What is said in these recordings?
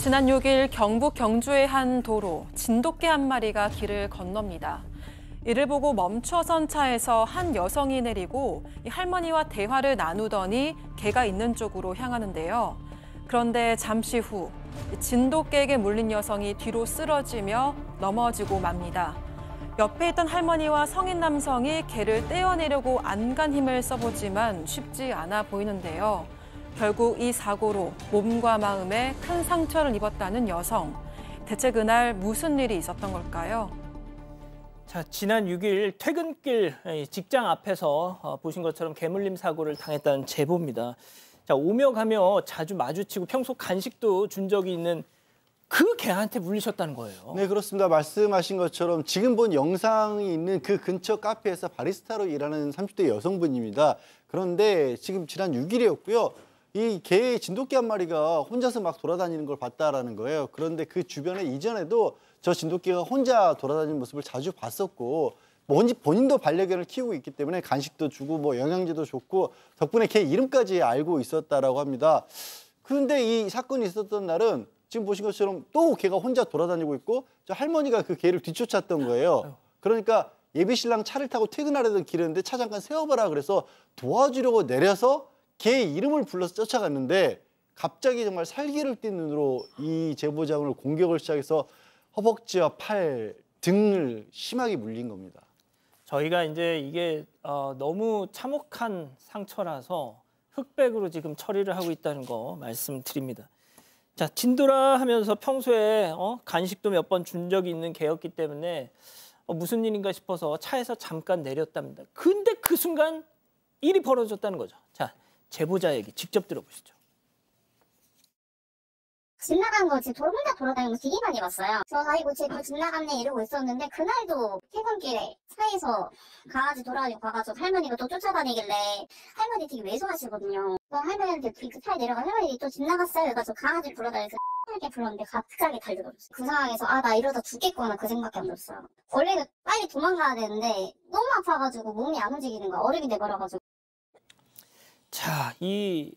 지난 6일 경북 경주의 한 도로, 진돗개 한 마리가 길을 건넙니다. 이를 보고 멈춰선 차에서 한 여성이 내리고 할머니와 대화를 나누더니 개가 있는 쪽으로 향하는데요. 그런데 잠시 후 진돗개에게 물린 여성이 뒤로 쓰러지며 넘어지고 맙니다. 옆에 있던 할머니와 성인 남성이 개를 떼어내려고 안간 힘을 써보지만 쉽지 않아 보이는데요. 결국 이 사고로 몸과 마음에 큰 상처를 입었다는 여성. 대체 그날 무슨 일이 있었던 걸까요? 자, 지난 6일 퇴근길 직장 앞에서 보신 것처럼 개물림 사고를 당했다는 제보입니다. 자, 오며 가며 자주 마주치고 평소 간식도 준 적이 있는 그 개한테 물리셨다는 거예요. 네, 그렇습니다. 말씀하신 것처럼 지금 본 영상이 있는 그 근처 카페에서 바리스타로 일하는 30대 여성분입니다. 그런데 지금 지난 6일이었고요. 이 개 진돗개 한 마리가 혼자서 막 돌아다니는 걸 봤다라는 거예요. 그런데 그 주변에 이전에도 저 진돗개가 혼자 돌아다니는 모습을 자주 봤었고, 본인도 반려견을 키우고 있기 때문에 간식도 주고 뭐 영양제도 줬고 덕분에 개 이름까지 알고 있었다라고 합니다. 그런데 이 사건이 있었던 날은 지금 보신 것처럼 또 개가 혼자 돌아다니고 있고 저 할머니가 그 개를 뒤쫓았던 거예요. 그러니까 예비신랑 차를 타고 퇴근하려던 길이었는데 차 잠깐 세워봐라 그래서 도와주려고 내려서 개 이름을 불러서 쫓아갔는데 갑자기 정말 살기를 띤 눈으로 이 제보자분을 공격을 시작해서 허벅지와 팔, 등을 심하게 물린 겁니다. 저희가 이제 이게 너무 참혹한 상처라서 흑백으로 지금 처리를 하고 있다는 거 말씀드립니다. 자, 진도라 하면서 평소에 간식도 몇 번 준 적이 있는 개였기 때문에 무슨 일인가 싶어서 차에서 잠깐 내렸답니다. 근데 그 순간 일이 벌어졌다는 거죠. 자, 제보자 얘기 직접 들어보시죠. 집 나간 거 지금 혼자 돌아다니는 거 되게 많이 봤어요. 저 아이고 쟤 집 나갔네 이러고 있었는데 그날도 퇴근길에 차에서 강아지 돌아가지고 가가지고 할머니가 또 쫓아다니길래 할머니 되게 왜소하시거든요. 할머니한테 그 차에 내려가 할머니 또 집 나갔어요. 그래가지고 강아지 불러달래서 하게 불렀는데 갑자기 달려들었어요. 그 상황에서 나 이러다 죽겠구나 그 생각이 안 들었어요. 원래는 빨리 도망가야 되는데 너무 아파가지고 몸이 안 움직이는 거야. 얼음이 돼버려가지고. 자, 이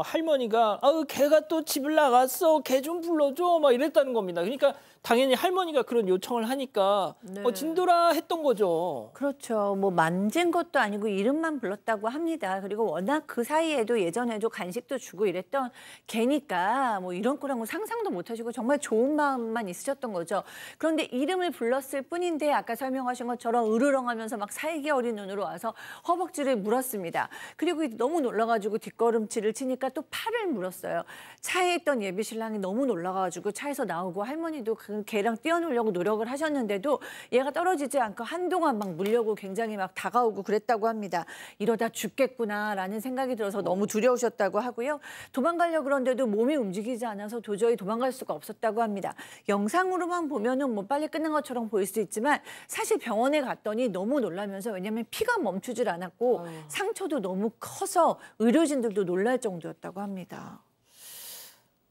할머니가 개가 또 집을 나갔어. 개 좀 불러줘. 막 이랬다는 겁니다. 그러니까 당연히 할머니가 그런 요청을 하니까 네. 진도라 했던 거죠. 그렇죠. 뭐 만진 것도 아니고 이름만 불렀다고 합니다. 그리고 워낙 그 사이에도 예전에도 간식도 주고 이랬던 개니까 뭐 이런 거랑은 상상도 못 하시고 정말 좋은 마음만 있으셨던 거죠. 그런데 이름을 불렀을 뿐인데 아까 설명하신 것처럼 으르렁하면서 막 살기 어린 눈으로 와서 허벅지를 물었습니다. 그리고 너무 놀라가지고 뒷걸음질을 치니까 또 팔을 물었어요. 차에 있던 예비신랑이 너무 놀라가지고 차에서 나오고 할머니도 그 개랑 뛰어놀려고 노력을 하셨는데도 얘가 떨어지지 않고 한동안 막 물려고 굉장히 막 다가오고 그랬다고 합니다. 이러다 죽겠구나라는 생각이 들어서 너무 두려우셨다고 하고요. 도망가려고 그런데도 몸이 움직이지 않아서 도저히 도망갈 수가 없었다고 합니다. 영상으로만 보면은 뭐 빨리 끝난 것처럼 보일 수 있지만 사실 병원에 갔더니 너무 놀라면서 왜냐하면 피가 멈추질 않았고 상처도 너무 커서 의료진들도 놀랄 정도였다고 합니다.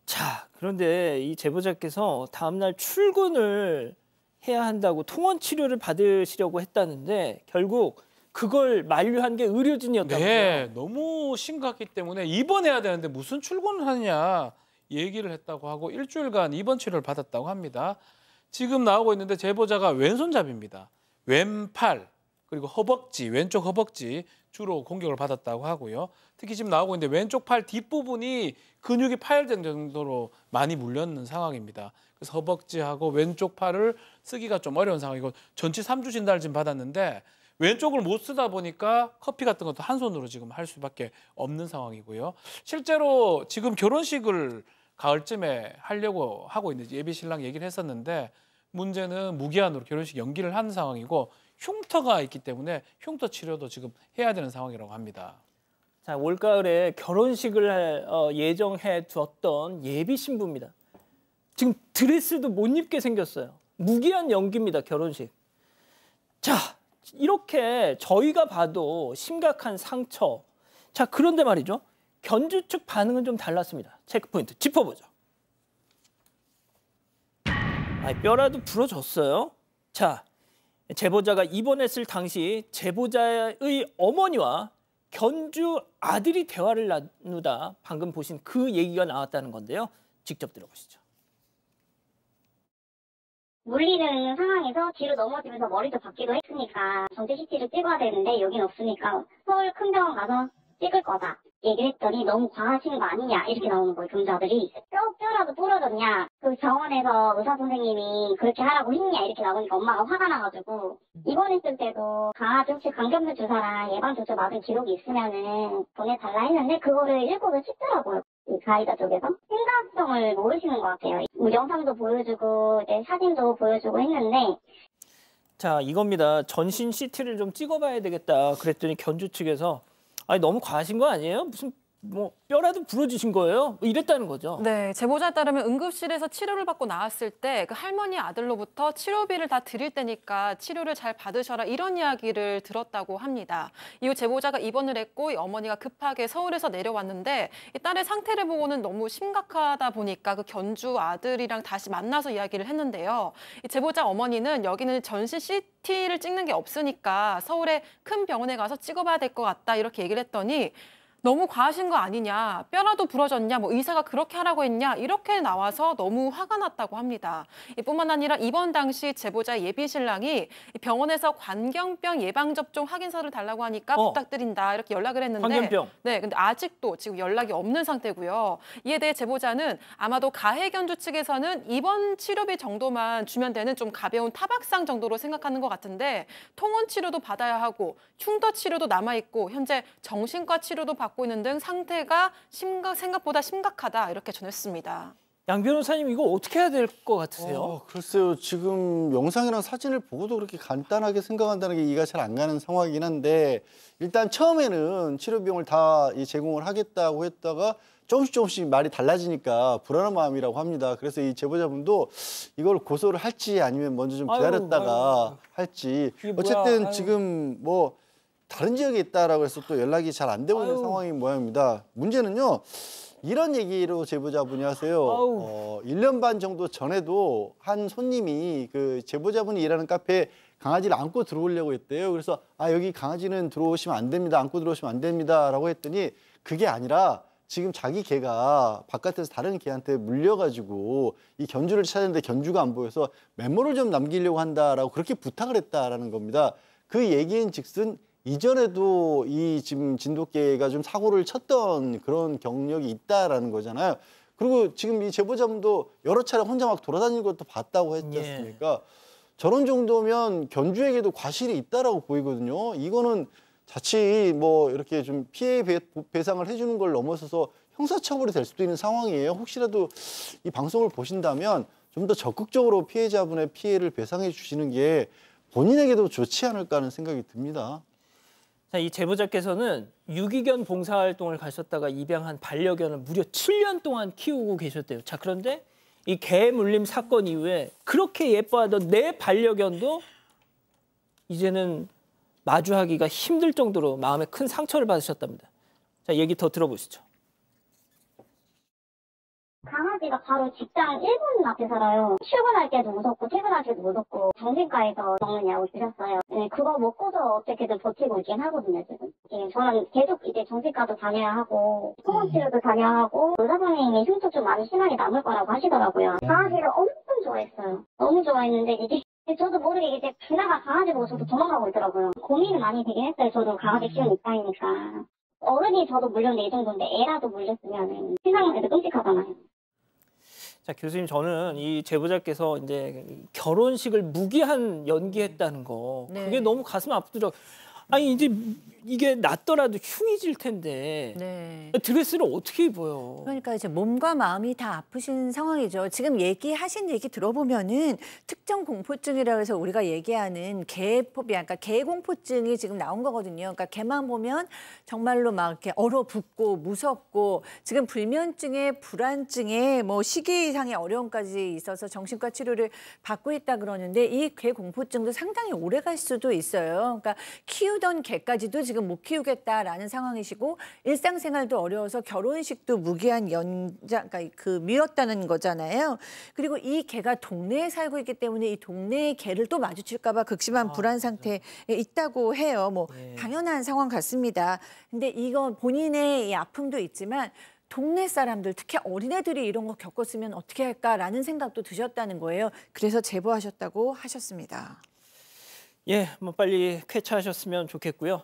자, 그런데 이 제보자께서 다음날 출근을 해야 한다고 통원 치료를 받으시려고 했다는데 결국 그걸 만류한 게 의료진이었다고요. 네, 너무 심각했기 때문에 입원해야 되는데 무슨 출근을 하느냐 얘기를 했다고 하고 일주일간 입원 치료를 받았다고 합니다. 지금 나오고 있는데 제보자가 왼손잡이입니다. 왼팔 그리고 허벅지, 왼쪽 허벅지 주로 공격을 받았다고 하고요. 특히 지금 나오고 있는데 왼쪽 팔 뒷부분이 근육이 파열된 정도로 많이 물렸는 상황입니다. 그래서 허벅지하고 왼쪽 팔을 쓰기가 좀 어려운 상황이고 전치 3주 진단을 지금 받았는데 왼쪽을 못 쓰다 보니까 커피 같은 것도 한 손으로 지금 할 수밖에 없는 상황이고요. 실제로 지금 결혼식을 가을쯤에 하려고 하고 있는 예비신랑 얘기를 했었는데 문제는 무기한으로 결혼식 연기를 한 상황이고 흉터가 있기 때문에 흉터 치료도 지금 해야 되는 상황이라고 합니다. 자, 올가을에 결혼식을 예정해 두었던 예비 신부입니다. 지금 드레스도 못 입게 생겼어요. 무기한 연기입니다, 결혼식. 자, 이렇게 저희가 봐도 심각한 상처. 자, 그런데 말이죠. 견주 측 반응은 좀 달랐습니다. 체크포인트 짚어보죠. 뼈라도 부러졌어요. 자, 제보자가 입원했을 당시 제보자의 어머니와 견주 아들이 대화를 나누다 방금 보신 그 얘기가 나왔다는 건데요. 직접 들어보시죠. 물리는 상황에서 뒤로 넘어지면서 머리도 박기도 했으니까 전체 CT를 찍어야 되는데 여긴 없으니까 서울 큰 병원 가서 찍을 거다 얘기를 했더니 너무 과하신 거 아니냐 이렇게 나오는 거예요. 경자들이. 뼈라도 부러졌냐, 그 병원에서 의사 선생님이 그렇게 하라고 했냐 이렇게 나오니까 엄마가 화가 나가지고 입원했을 때도 강아지 혹시 감염병 주사랑 예방접종 맞은 기록이 있으면은 보내달라 했는데 그거를 일부러 씻더라고요. 이 가이다 쪽에서 심각성을 모르시는 것 같아요. 영상도 보여주고 이제 사진도 보여주고 했는데. 자, 이겁니다. 전신 CT를 좀 찍어봐야 되겠다. 그랬더니 견주 측에서 아니 너무 과하신 거 아니에요? 무슨 뭐 뼈라도 부러지신 거예요? 이랬다는 거죠. 네, 제보자에 따르면 응급실에서 치료를 받고 나왔을 때 그 할머니 아들로부터 치료비를 다 드릴 테니까 치료를 잘 받으셔라 이런 이야기를 들었다고 합니다. 이후 제보자가 입원을 했고 이 어머니가 급하게 서울에서 내려왔는데 이 딸의 상태를 보고는 너무 심각하다 보니까 그 견주 아들이랑 다시 만나서 이야기를 했는데요. 이 제보자 어머니는 여기는 전신 CT를 찍는 게 없으니까 서울의 큰 병원에 가서 찍어봐야 될 것 같다 이렇게 얘기를 했더니 너무 과하신 거 아니냐, 뼈라도 부러졌냐, 뭐 의사가 그렇게 하라고 했냐 이렇게 나와서 너무 화가 났다고 합니다. 이뿐만 아니라 입원 당시 제보자의 예비 신랑이 병원에서 관경병 예방접종 확인서를 달라고 하니까 부탁드린다 이렇게 연락을 했는데 관경병. 네, 근데 아직도 지금 연락이 없는 상태고요. 이에 대해 제보자는 아마도 가해견주 측에서는 입원 치료비 정도만 주면 되는 좀 가벼운 타박상 정도로 생각하는 것 같은데 통원 치료도 받아야 하고 흉터 치료도 남아있고 현재 정신과 치료도 받고 있는 등 상태가 생각보다 심각하다 이렇게 전했습니다. 양 변호사님 이거 어떻게 해야 될 것 같으세요? 글쎄요. 지금 영상이랑 사진을 보고도 그렇게 간단하게 생각한다는 게 이해가 잘 안 가는 상황이긴 한데 일단 처음에는 치료 비용을 다 제공을 하겠다고 했다가 조금씩 말이 달라지니까 불안한 마음이라고 합니다. 그래서 이 제보자분도 이걸 고소를 할지 아니면 먼저 좀 기다렸다가 할지 어쨌든 지금 뭐 다른 지역에 있다라고 해서 또 연락이 잘 안 되고 있는 상황인 모양입니다. 문제는요. 이런 얘기로 제보자분이 하세요. 1년 반 정도 전에도 한 손님이 그 제보자분이 일하는 카페에 강아지를 안고 들어오려고 했대요. 그래서 여기 강아지는 들어오시면 안 됩니다. 안고 들어오시면 안 됩니다라고 했더니 그게 아니라 지금 자기 개가 바깥에서 다른 개한테 물려가지고 이 견주를 찾았는데 견주가 안 보여서 메모를 좀 남기려고 한다라고 그렇게 부탁을 했다라는 겁니다. 그 얘기인 즉슨 이전에도 이 지금 진돗개가 좀 사고를 쳤던 그런 경력이 있다라는 거잖아요. 그리고 지금 이 제보자분도 여러 차례 혼자 막 돌아다니는 것도 봤다고 했지 않습니까? 저런 정도면 견주에게도 과실이 있다라고 보이거든요. 이거는 자칫 뭐 이렇게 좀 피해 배상을 해주는 걸 넘어서서 형사처벌이 될 수도 있는 상황이에요. 혹시라도 이 방송을 보신다면 좀 더 적극적으로 피해자분의 피해를 배상해 주시는 게 본인에게도 좋지 않을까 하는 생각이 듭니다. 자, 이 제보자께서는 유기견 봉사활동을 가셨다가 입양한 반려견을 무려 7년 동안 키우고 계셨대요. 자, 그런데 이 개 물림 사건 이후에 그렇게 예뻐하던 내 반려견도 이제는 마주하기가 힘들 정도로 마음에 큰 상처를 받으셨답니다. 자, 얘기 더 들어보시죠. 강아지가 바로 직장 1분 앞에 살아요. 출근할 때도 무섭고 퇴근할 때도 무섭고 정신과에서 먹는 약을 주셨어요. 네, 그거 먹고도 어떻게든 버티고 있긴 하거든요, 지금. 저는 계속 이제 정신과도 다녀야 하고 통원 치료도 다녀야 하고 의사 선생님이 흉터 좀 많이 심하게 남을 거라고 하시더라고요. 강아지를 엄청 좋아했어요. 너무 좋아했는데 이제 저도 모르게 이제 지나가 강아지 보고 저도 도망가고 있더라고요. 고민을 많이 되긴 했어요. 저도 강아지 키우는 입장이니까. 어른이 저도 물렸는데 이 정도인데 애라도 물렸으면 세상은 애도 끔찍하잖아요. 자, 교수님, 저는 이 제보자께서 이제 결혼식을 무기한 연기했다는 거 그게 너무 가슴 아프더라고요. 아니 이제 이게 낫더라도 흉이 질 텐데 드레스를 어떻게 입어요? 그러니까 이제 몸과 마음이 다 아프신 상황이죠. 지금 얘기하신 얘기 들어보면은 특정 공포증이라고 해서 우리가 얘기하는 개포비아, 그러니까 개공포증이 지금 나온 거거든요. 그러니까 개만 보면 정말로 막 이렇게 얼어붙고 무섭고 지금 불면증에 불안증에 뭐 식이상의 어려움까지 있어서 정신과 치료를 받고 있다 그러는데 이 개공포증도 상당히 오래 갈 수도 있어요. 그러니까 키우던 개까지도 지금 못 키우겠다라는 상황이시고 일상생활도 어려워서 결혼식도 무기한 연장, 그러니까 그 미뤘다는 거잖아요. 그리고 이 개가 동네에 살고 있기 때문에 이 동네의 개를 또 마주칠까 봐 극심한 불안 상태에 있다고 해요. 뭐 당연한 상황 같습니다. 근데 이거 본인의 이 아픔도 있지만 동네 사람들, 특히 어린애들이 이런 거 겪었으면 어떻게 할까라는 생각도 드셨다는 거예요. 그래서 제보하셨다고 하셨습니다. 예, 뭐 빨리 쾌차하셨으면 좋겠고요.